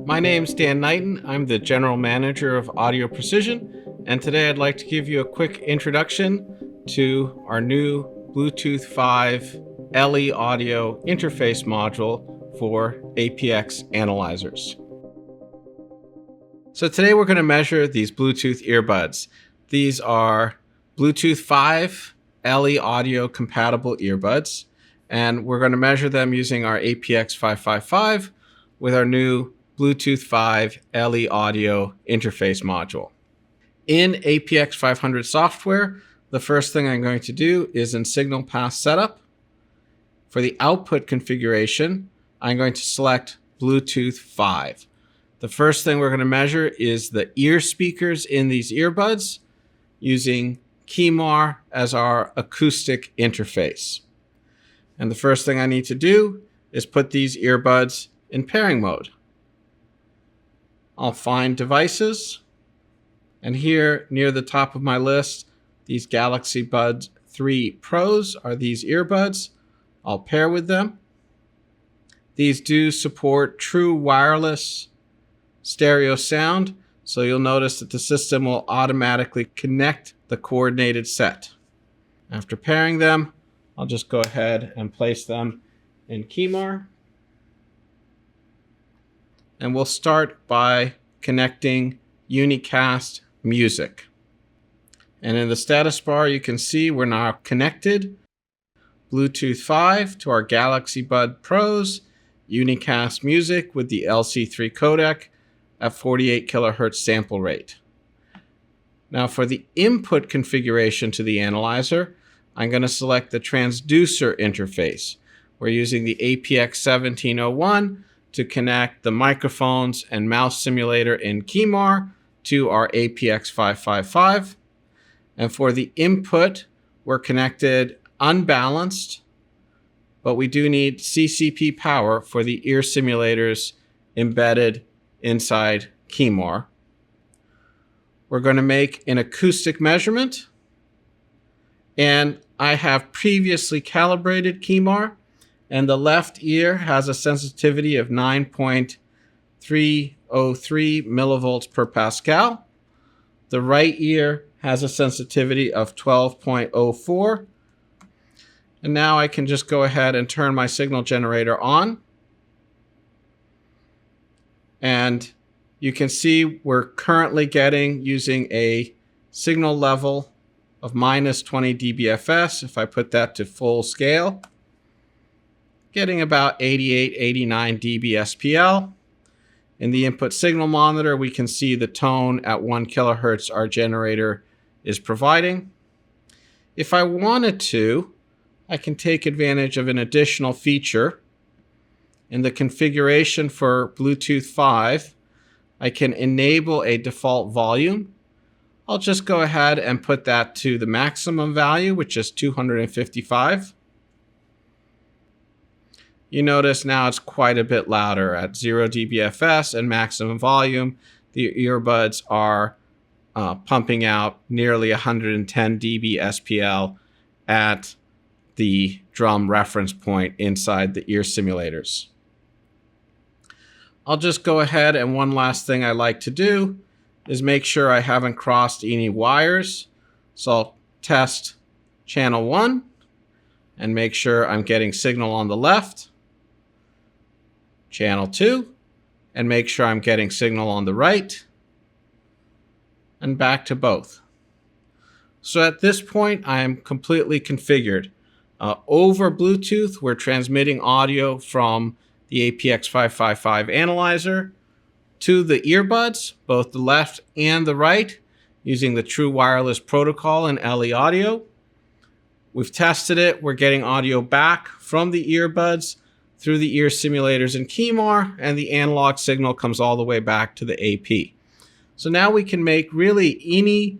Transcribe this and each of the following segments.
My name's Dan Knighten. I'm the General Manager of Audio Precision, and today I'd like to give you a quick introduction to our new Bluetooth 5 LE audio interface module for apx analyzers. So today we're going to measure these Bluetooth earbuds. These are Bluetooth 5 LE audio compatible earbuds, and we're going to measure them using our apx 555 with our new Bluetooth 5 LE audio interface module. In apx 500 software, the first thing I'm going to do is in signal path setup. For the output configuration, I'm going to select Bluetooth 5. The first thing we're going to measure is the ear speakers in these earbuds using KEYMAR as our acoustic interface. And the first thing I need to do is put these earbuds in pairing mode. I'll find devices, and here near the top of my list, these Galaxy Buds 3 Pros are these earbuds. I'll pair with them. These do support true wireless stereo sound, so you'll notice that the system will automatically connect the coordinated set. After pairing them, I'll just go ahead and place them in KEYMAR. And we'll start by connecting unicast music. And in the status bar, you can see we're now connected Bluetooth 5 to our Galaxy Bud Pros, unicast music with the LC3 codec at 48 kilohertz sample rate. Now for the input configuration to the analyzer, I'm going to select the transducer interface. We're using the apx 1701 to connect the microphones and mouse simulator in KEYMAR to our apx 555. And for the input, we're connected unbalanced, but we do need CCP power for the ear simulators embedded inside KEYMAR. We're going to make an acoustic measurement, and I have previously calibrated KEYMAR, and the left ear has a sensitivity of 9.303 millivolts per Pascal. The right ear has a sensitivity of 12.04. And now I can just go ahead and turn my signal generator on. And you can see we're currently getting, using a signal level of minus 20 dBFS, if I put that to full scale, getting about 88, 89 dB SPL. In the input signal monitor, we can see the tone at 1 kilohertz our generator is providing. If I wanted to, I can take advantage of an additional feature. In the configuration for Bluetooth 5, I can enable a default volume. I'll just go ahead and put that to the maximum value, which is 255. You notice now it's quite a bit louder at 0 dBFS and maximum volume. The earbuds are pumping out nearly 110 dB SPL at the drum reference point inside the ear simulators. I'll just go ahead, and one last thing I like to do is make sure I haven't crossed any wires. So I'll test channel 1 and make sure I'm getting signal on the left. Channel 2, and make sure I'm getting signal on the right, and back to both. So at this point, I am completely configured. Over Bluetooth, we're transmitting audio from the apx 555 analyzer to the earbuds, both the left and the right, using the True Wireless protocol and LE audio. We've tested it. We're getting audio back from the earbuds through the ear simulators in KEYMAR, and the analog signal comes all the way back to the AP. So now we can make really any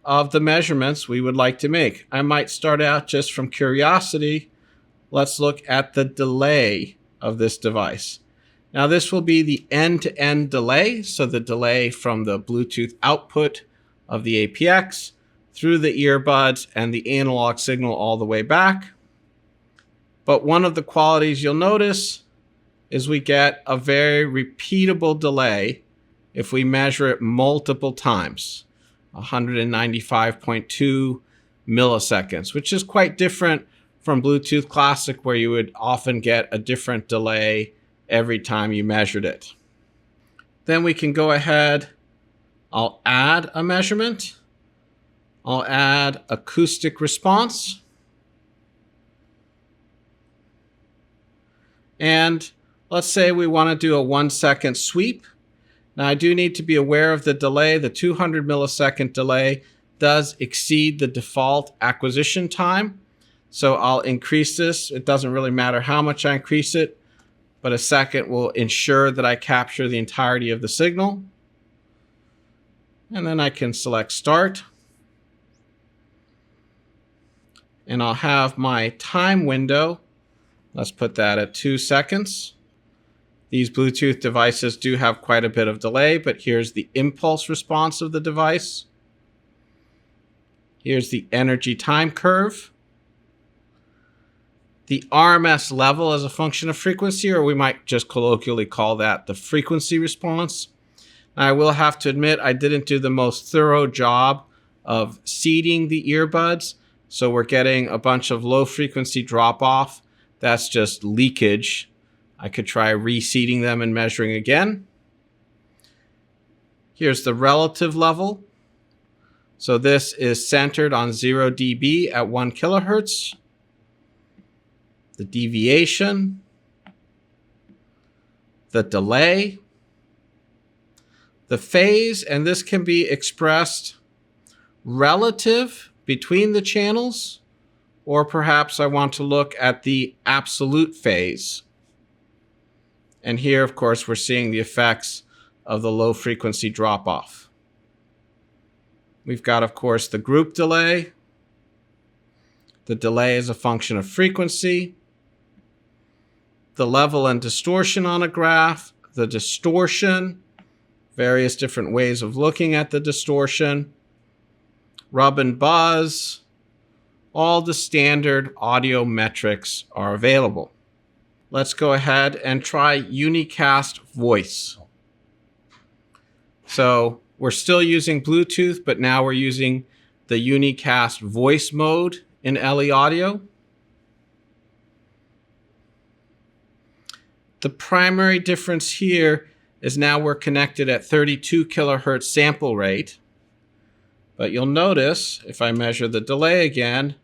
of the measurements we would like to make. I might start out just from curiosity. Let's look at the delay of this device. Now this will be the end-to-end delay, so the delay from the Bluetooth output of the apx through the earbuds and the analog signal all the way back. But one of the qualities you'll notice is we get a very repeatable delay if we measure it multiple times, 195.2 milliseconds, which is quite different from Bluetooth Classic, where you would often get a different delay every time you measured it. Then we can go ahead, I'll add a measurement. I'll add acoustic response. And let's say we want to do a 1-second sweep. Now I do need to be aware of the delay. The 200 millisecond delay does exceed the default acquisition time. So I'll increase this. It doesn't really matter how much I increase it, but a second will ensure that I capture the entirety of the signal. And then I can select start. And I'll have my time window. Let's put that at 2 seconds. These Bluetooth devices do have quite a bit of delay, but here's the impulse response of the device. Here's the energy time curve. The RMS level as a function of frequency, or we might just colloquially call that the frequency response. Now, I will have to admit I didn't do the most thorough job of seeding the earbuds, so we're getting a bunch of low frequency drop off. That's just leakage. I could try reseeding them and measuring again. Here's the relative level. So this is centered on 0 dB at 1 kilohertz. The deviation, the delay, the phase, and this can be expressed relative between the channels, or perhaps I want to look at the absolute phase. And here, of course, we're seeing the effects of the low frequency drop off. We've got, of course, the group delay. The delay is a function of frequency. The level and distortion on a graph, the distortion, various different ways of looking at the distortion, rub and buzz, all the standard audio metrics are available. Let's go ahead and try unicast voice. So we're still using Bluetooth, but now we're using the unicast voice mode in LE Audio. The primary difference here is now we're connected at 32 kilohertz sample rate. But you'll notice if I measure the delay again,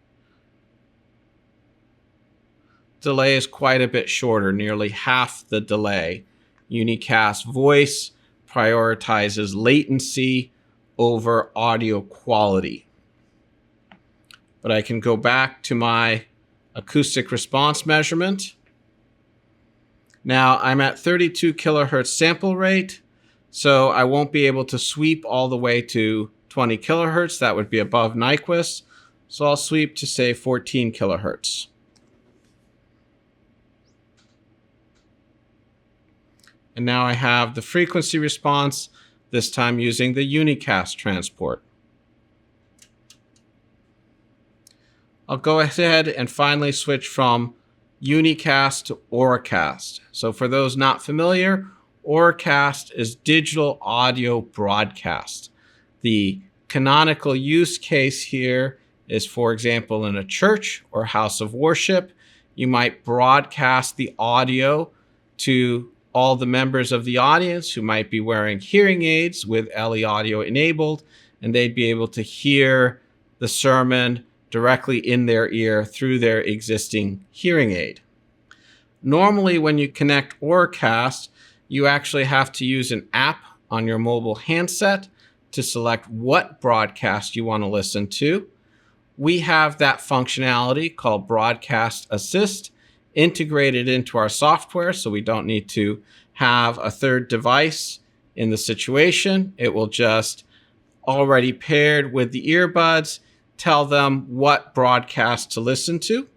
delay is quite a bit shorter, nearly half the delay. Unicast voice prioritizes latency over audio quality. But I can go back to my acoustic response measurement. Now I'm at 32 kilohertz sample rate, so I won't be able to sweep all the way to 20 kilohertz. That would be above Nyquist. So I'll sweep to say 14 kilohertz. And now I have the frequency response, this time using the unicast transport. I'll go ahead and finally switch from unicast to Auracast. So for those not familiar, Auracast is digital audio broadcast. The canonical use case here is, for example, in a church or house of worship, you might broadcast the audio to all the members of the audience who might be wearing hearing aids with LE Audio enabled, and they'd be able to hear the sermon directly in their ear through their existing hearing aid. Normally, when you connect Auracast, you actually have to use an app on your mobile handset to select what broadcast you want to listen to. We have that functionality called Broadcast Assist integrated into our software, so we don't need to have a third device in the situation. It will just, already paired with the earbuds, tell them what broadcast to listen to.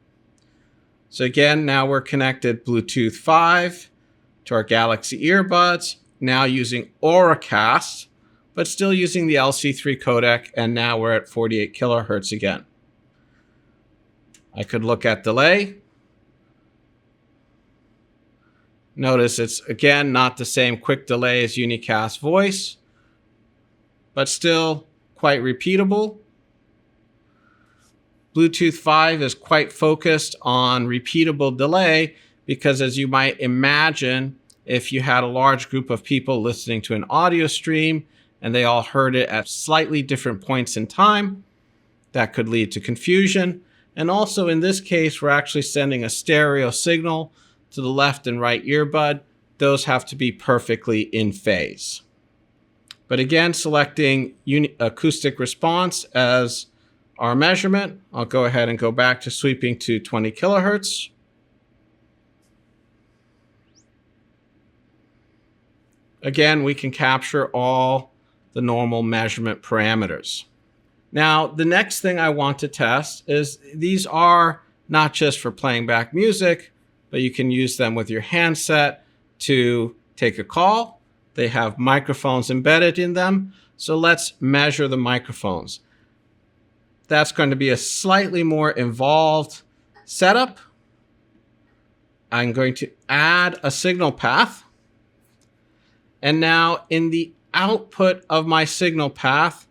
So again, now we're connected Bluetooth 5 to our Galaxy earbuds, now using Auracast, but still using the LC3 codec, and now we're at 48 kilohertz again. I could look at delay. Notice it's, again, not the same quick delay as unicast voice, but still quite repeatable. Bluetooth 5 is quite focused on repeatable delay because, as you might imagine, if you had a large group of people listening to an audio stream and they all heard it at slightly different points in time, that could lead to confusion. And also in this case, we're actually sending a stereo signal to the left and right earbud. Those have to be perfectly in phase. But again, selecting acoustic response as our measurement, I'll go ahead and go back to sweeping to 20 kilohertz. Again, we can capture all the normal measurement parameters. Now, the next thing I want to test is these are not just for playing back music, but you can use them with your handset to take a call. They have microphones embedded in them. So let's measure the microphones. That's going to be a slightly more involved setup. I'm going to add a signal path. And now in the output of my signal path,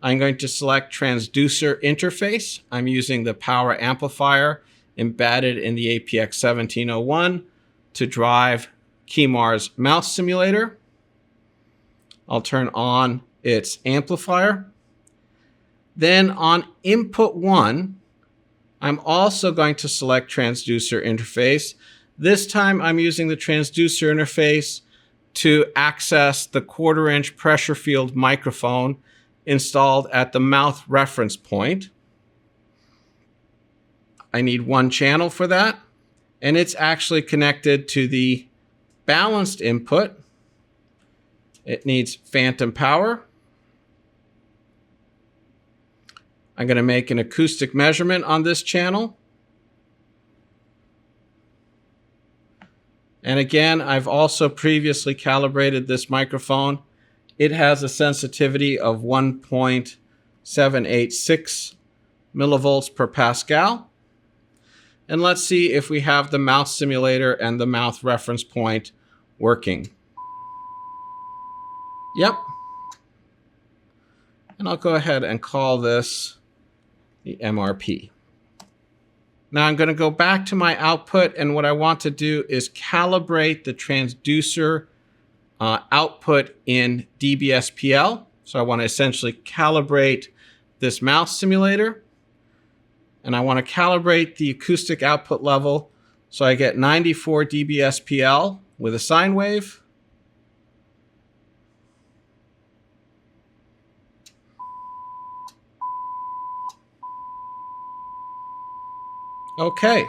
I'm going to select transducer interface. I'm using the power amplifier embedded in the APX 1701 to drive Keymar's mouse simulator. I'll turn on its amplifier. Then on input 1, I'm also going to select transducer interface. This time I'm using the transducer interface to access the 1/4-inch pressure field microphone installed at the mouth reference point. I need one channel for that, and it's actually connected to the balanced input. It needs phantom power. I'm going to make an acoustic measurement on this channel. And again, I've also previously calibrated this microphone. It has a sensitivity of 1.786 millivolts per Pascal. And let's see if we have the mouth simulator and the mouth reference point working. Yep. And I'll go ahead and call this the MRP. Now I'm going to go back to my output, and what I want to do is calibrate the transducer output in dBSPL. So I want to essentially calibrate this mouse simulator, and I want to calibrate the acoustic output level so I get 94 dBSPL with a sine wave. Okay.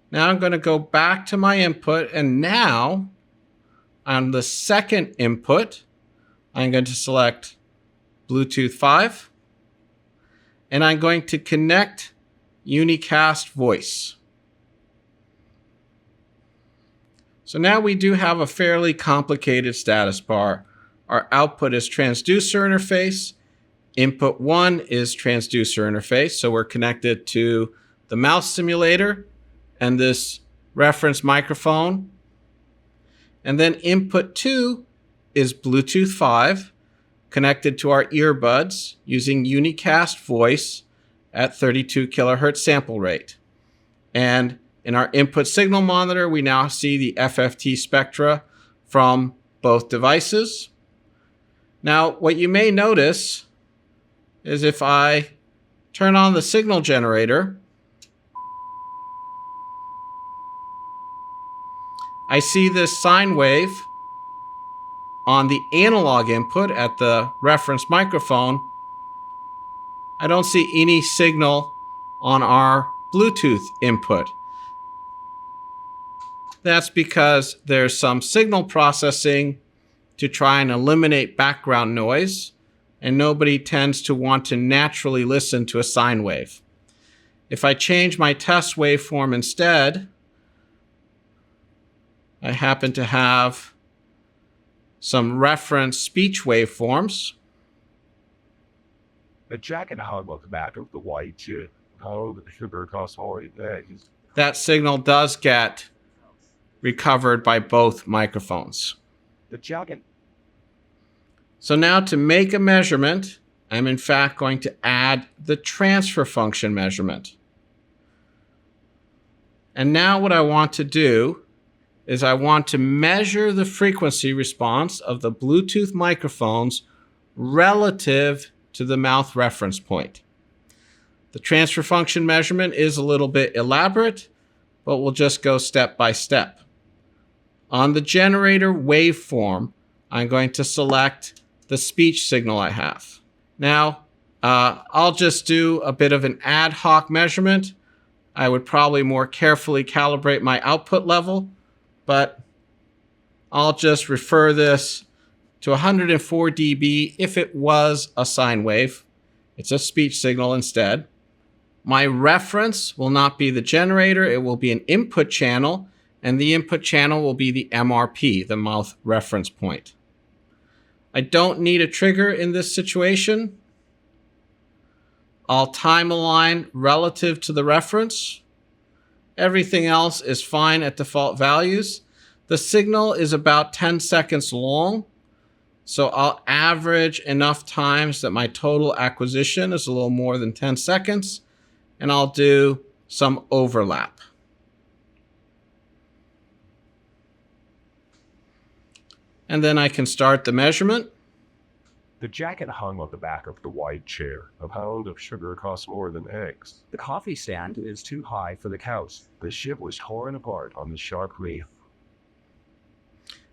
Now I'm going to go back to my input, and now on the second input, I'm going to select Bluetooth 5, and I'm going to connect unicast voice. So now we do have a fairly complicated status bar. Our output is transducer interface. Input 1 is transducer interface, so we're connected to the mouse simulator and this reference microphone. And then input 2 is Bluetooth 5, connected to our earbuds using unicast voice at 32 kilohertz sample rate. And in our input signal monitor, we now see the FFT spectra from both devices. Now, what you may notice is if I turn on the signal generator, I see this sine wave on the analog input at the reference microphone. I don't see any signal on our Bluetooth input. That's because there's some signal processing to try and eliminate background noise, and nobody tends to want to naturally listen to a sine wave. If I change my test waveform instead, I happen to have some reference speech waveforms. Jack and Howard, welcome back to the White Pound sugar costs more than eggs. That signal does get recovered by both microphones. The jacket. So now to make a measurement, I'm in fact going to add the transfer function measurement. And now what I want to do is I want to measure the frequency response of the Bluetooth microphones relative to the mouth reference point. The transfer function measurement is a little bit elaborate, but we'll just go step by step. On the generator waveform, I'm going to select the speech signal I have. Now, I'll just do a bit of an ad hoc measurement. I would probably more carefully calibrate my output level, but I'll just refer this to 104 dB if it was a sine wave. It's a speech signal instead. My reference will not be the generator, it will be an input channel, and the input channel will be the MRP, the mouth reference point. I don't need a trigger in this situation. I'll time align relative to the reference. Everything else is fine at default values. The signal is about 10 seconds long, so I'll average enough times that my total acquisition is a little more than 10 seconds, and I'll do some overlap. And then I can start the measurement. The jacket hung on the back of the wide chair. A pound of sugar costs more than eggs. The coffee stand is too high for the couch. The ship was torn apart on the sharp reef.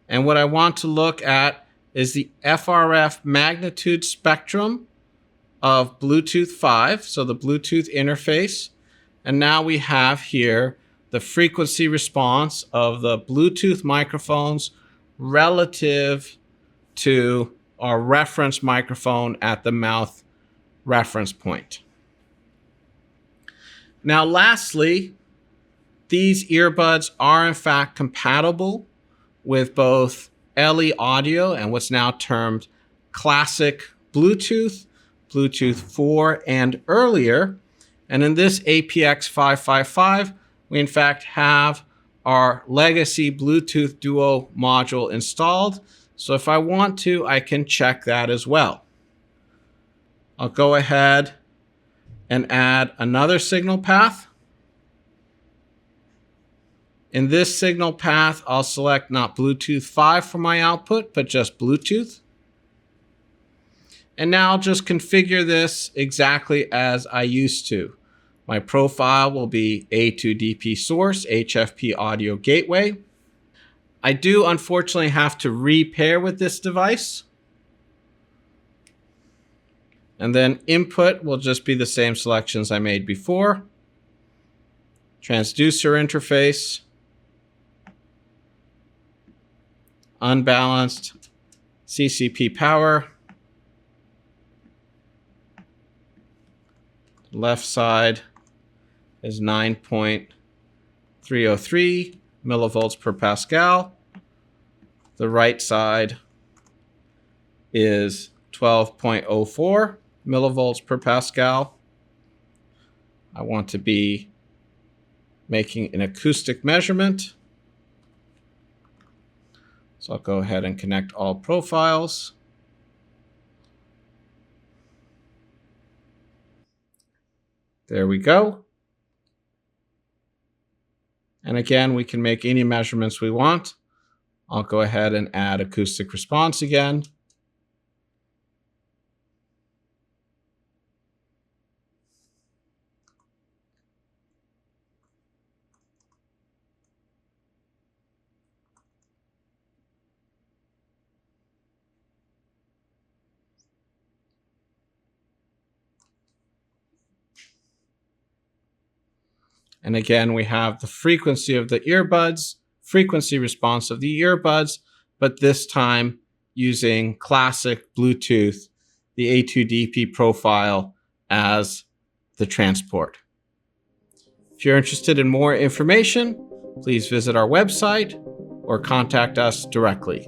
And what I want to look at is the FRF magnitude spectrum of Bluetooth 5, so the Bluetooth interface. And now we have here the frequency response of the Bluetooth microphones relative to our reference microphone at the mouth reference point. Now, lastly, these earbuds are in fact compatible with both LE audio and what's now termed classic Bluetooth, Bluetooth 4 and earlier. And in this APX 555, we in fact have our legacy Bluetooth Duo module installed. So if I want to, I can check that as well. I'll go ahead and add another signal path. In this signal path, I'll select not Bluetooth 5 for my output, but just Bluetooth. And now I'll just configure this exactly as I used to. My profile will be A2DP source, HFP audio gateway. I do unfortunately have to repair with this device. And then input will just be the same selections I made before. Transducer interface. Unbalanced CCP power. Left side is 9.303 millivolts per Pascal. The right side is 12.04 millivolts per Pascal. I want to be making an acoustic measurement. So I'll go ahead and connect all profiles. There we go. And again, we can make any measurements we want. I'll go ahead and add acoustic response again. And again, we have the frequency of the earbuds, frequency response of the earbuds, but this time using classic Bluetooth, the A2DP profile as the transport. If you're interested in more information, please visit our website or contact us directly.